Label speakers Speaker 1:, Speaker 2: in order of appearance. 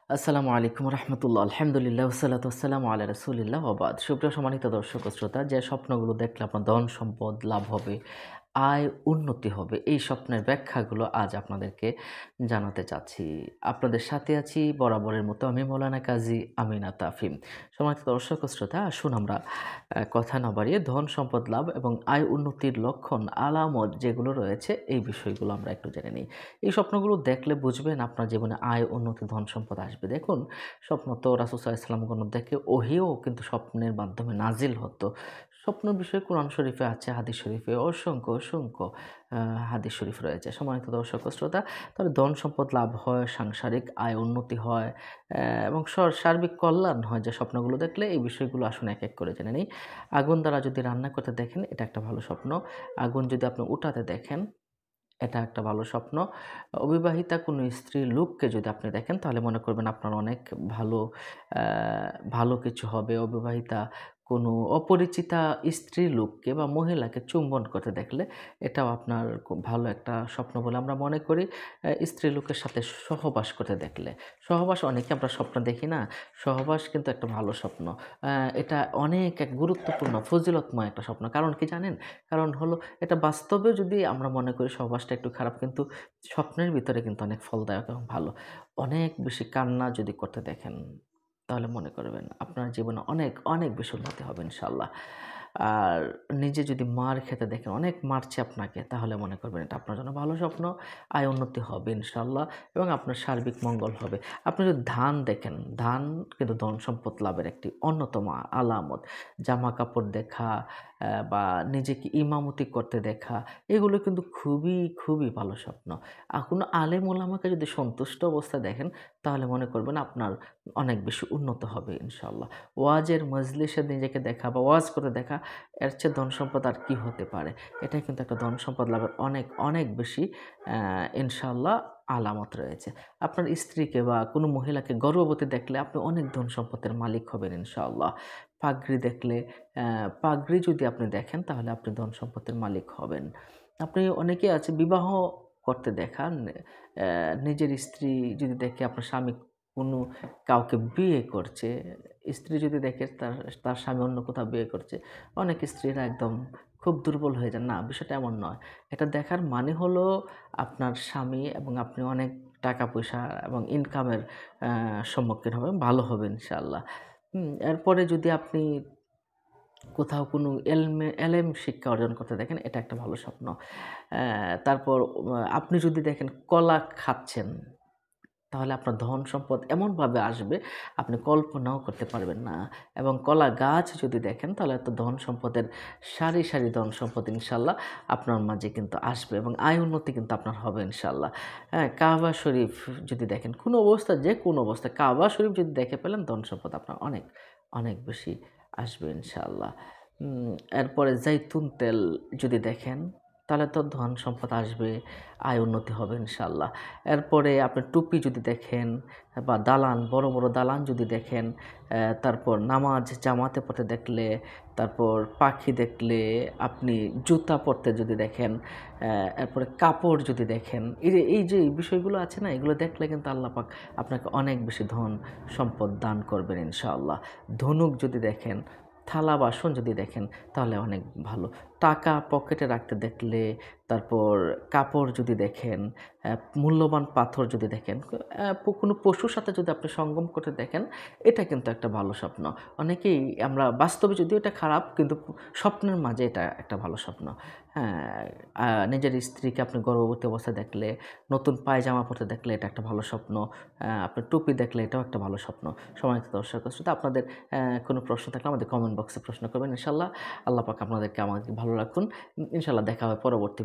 Speaker 1: আসসালামু আলাইকুম রহমতুল্লাহ আলহামদুলিল্লাহ ওসালাতু ওয়াসসালামু আলা রাসূলিল্লাহ ওয়া বাদ। সুপ্রিয় সম্মানিত দর্শক ও শ্রোতা, যে স্বপ্নগুলো দেখলে আপনার ধন সম্পদ লাভ হবে, আয় উন্নতি হবে, এই স্বপ্নের ব্যাখ্যাগুলো আজ আপনাদেরকে জানাতে চাচ্ছি। আপনাদের সাথে আছি বরাবরের মতো আমি মৌলানা কাজী আমিনা তাফিম। সম্মানিত দর্শক ও শ্রোতা, আসুন আমরা কথা না বাড়িয়ে ধন সম্পদ লাভ এবং আয় উন্নতির লক্ষণ আলামত যেগুলো রয়েছে এই বিষয়গুলো আমরা একটু জেনে নিই। এই স্বপ্নগুলো দেখলে বুঝবেন আপনার জীবনে আয় উন্নতি ধন সম্পদ আসবে। দেখুন, স্বপ্ন তো রাসূল সাল্লাল্লাহু আলাইহি ওয়াসাল্লাম দেখে ওহিও কিন্তু স্বপ্নের মাধ্যমে নাজিল হতো। স্বপ্ন বিষয়ে কোরআন শরীফে আছে, হাদিস শরীফে অসংখ্য আ হাদিস শরীফ রয়েছে। সম্মানিত দর্শক ও শ্রোতা, তাহলে ধন সম্পদ লাভ হয়, সাংসারিক আয় উন্নতি হয় এবং সার্বিক কল্যাণ হয় যে স্বপ্নগুলো দেখলে। এই বিষয়গুলো আসুন এক করে জেনে নিই। আগুন দ্বারা যদি রান্না করতে দেখেন, এটা একটা ভালো স্বপ্ন। আগুন যদি আপনি উঠাতে দেখেন, এটা একটা ভালো স্বপ্ন। অবিবাহিতা কোনো স্ত্রীর লোককে যদি আপনি দেখেন, তাহলে মনে করবেন আপনার অনেক ভালো অ্যা ভালো কিছু হবে। অবিবাহিতা কোনো অপরিচিতা স্ত্রী লোককে বা মহিলাকে চুম্বন করতে দেখলে, এটাও আপনার খুব ভালো একটা স্বপ্ন বলে আমরা মনে করি। স্ত্রী লোকের সাথে সহবাস করতে দেখলে, সহবাস অনেকে আমরা স্বপ্ন দেখি না? সহবাস কিন্তু একটা ভালো স্বপ্ন। এটা অনেক এক গুরুত্বপূর্ণ ফজিলতময় একটা স্বপ্ন। কারণ কি জানেন? কারণ হলো, এটা বাস্তবে যদি আমরা মনে করি সহবাসটা একটু খারাপ, কিন্তু স্বপ্নের ভিতরে কিন্তু অনেক ফলদায়ক এবং ভালো। অনেক বেশি কান্না যদি করতে দেখেন, তাহলে মনে করবেন আপনার জীবনে অনেক বেশি উন্নতি হবে ইনশাআল্লাহ। আর নিজে যদি মার খেতে দেখেন, অনেক মারছে আপনাকে, তাহলে মনে করবেন এটা আপনার জন্য ভালো স্বপ্ন। আয় উন্নতি হবে ইনশাআল্লাহ এবং আপনার সার্বিক মঙ্গল হবে। আপনি যদি ধান দেখেন, ধান কিন্তু ধন সম্পদ লাভের একটি অন্যতম আলামত। জামা-কাপড় দেখা বা নিজেকে ইমামতি করতে দেখা, এগুলো কিন্তু খুবই ভালো স্বপ্ন। কোনো আলেম ওলামাকে যদি সন্তুষ্ট অবস্থায় দেখেন, তাহলে মনে করবেন আপনার অনেক বেশি উন্নত হবে ইনশাআল্লাহ। ওয়াজের মজলিসে নিজেকে দেখা বা ওয়াজ করতে দেখা, এর চেয়ে ধন সম্পদ আর কি হতে পারে? এটাই কিন্তু একটা ধন সম্পদ লাভের অনেক বেশি ইনশাআল্লাহ আলামত রয়েছে। আপনার স্ত্রীকে বা কোনো মহিলাকে গর্ভবতী দেখলে আপনি অনেক ধন সম্পদের মালিক হবেন ইনশাআল্লাহ। পাগড়ি দেখলে, পাগড়ি যদি আপনি দেখেন, তাহলে আপনি ধন সম্পদের মালিক হবেন। আপনি, অনেকে আছে বিবাহ করতে দেখান, নিজের স্ত্রী যদি দেখে আপনার স্বামী কোনো কাউকে বিয়ে করছে, স্ত্রী যদি দেখে তার তার স্বামী অন্য কোথাও বিয়ে করছে, অনেক স্ত্রীরা একদম খুব দুর্বল হয়ে যান। না, বিষয়টা এমন নয়। এটা দেখার মানে হলো আপনার স্বামী এবং আপনি অনেক টাকা-পয়সা এবং ইনকামের সম্মুখীন হবেন, ভালো হবেন ইনশাআল্লাহ। এরপরে যদি আপনি কোথাও কোনো এলেম শিক্ষা অর্জন করতে দেখেন, এটা একটা ভালো স্বপ্ন। তারপর আপনি যদি দেখেন কলা খাচ্ছেন, তাহলে আপনার ধন সম্পদ এমনভাবে আসবে আপনি কল্পনাও করতে পারবেন না। এবং কলা গাছ যদি দেখেন, তাহলে তো ধন সম্পদের সারি ধন সম্পদ ইনশাআল্লাহ আপনার মাঝে কিন্তু আসবে এবং আয় উন্নতি কিন্তু আপনার হবে ইনশাআল্লাহ। হ্যাঁ, কাবা শরীফ যদি দেখেন, কোনো অবস্থায়, যে কোনো অবস্থায় কাবা শরীফ যদি দেখে ফেলেন, ধন সম্পদ আপনার অনেক বেশি আসবে ইনশাআল্লাহ। এরপরে জাইতুন তেল যদি দেখেন, তাহলে তো ধন সম্পদ আসবে, আয় উন্নতি হবে ইনশাআল্লাহ। এরপরে আপনি টুপি যদি দেখেন বা দালান, বড় দালান যদি দেখেন, তারপর নামাজ জামাতে পড়তে দেখলে, তারপর পাখি দেখলে, আপনি জুতা পরতে যদি দেখেন, এরপরে কাপড় যদি দেখেন, এই যে এই বিষয়গুলো আছে না, এগুলো দেখলে কিন্তু আল্লাহ পাক আপনাকে অনেক বেশি ধন সম্পদ দান করবেন ইনশাআল্লাহ। ধনুক যদি দেখেন, থালা বাসন যদি দেখেন, তাহলে অনেক ভালো। টাকা পকেটে রাখতে দেখলে, তারপর কাপড় যদি দেখেন, মূল্যবান পাথর যদি দেখেন, কোনো পশুর সাথে যদি আপনি সঙ্গম করতে দেখেন, এটা কিন্তু একটা ভালো স্বপ্ন। অনেকেই, আমরা বাস্তবে যদিও এটা খারাপ, কিন্তু স্বপ্নের মাঝে এটা একটা ভালো স্বপ্ন। হ্যাঁ, নিজের স্ত্রীকে আপনি গর্ভবতী অবস্থায় দেখলে, নতুন পায়জামা পরতে দেখলে, এটা একটা ভালো স্বপ্ন। আপনার টুপি দেখলে, এটাও একটা ভালো স্বপ্ন। সম্মানিত দর্শক শ্রোতা, আপনাদের কোনো প্রশ্ন থাকলে আমাদের কমেন্ট বক্সে প্রশ্ন করবেন ইনশাআল্লাহ। আল্লাহ পাক আপনাদেরকে আমাদেরকে ভালো রাখুন। ইনশাআল্লাহ দেখা হবে পরবর্তী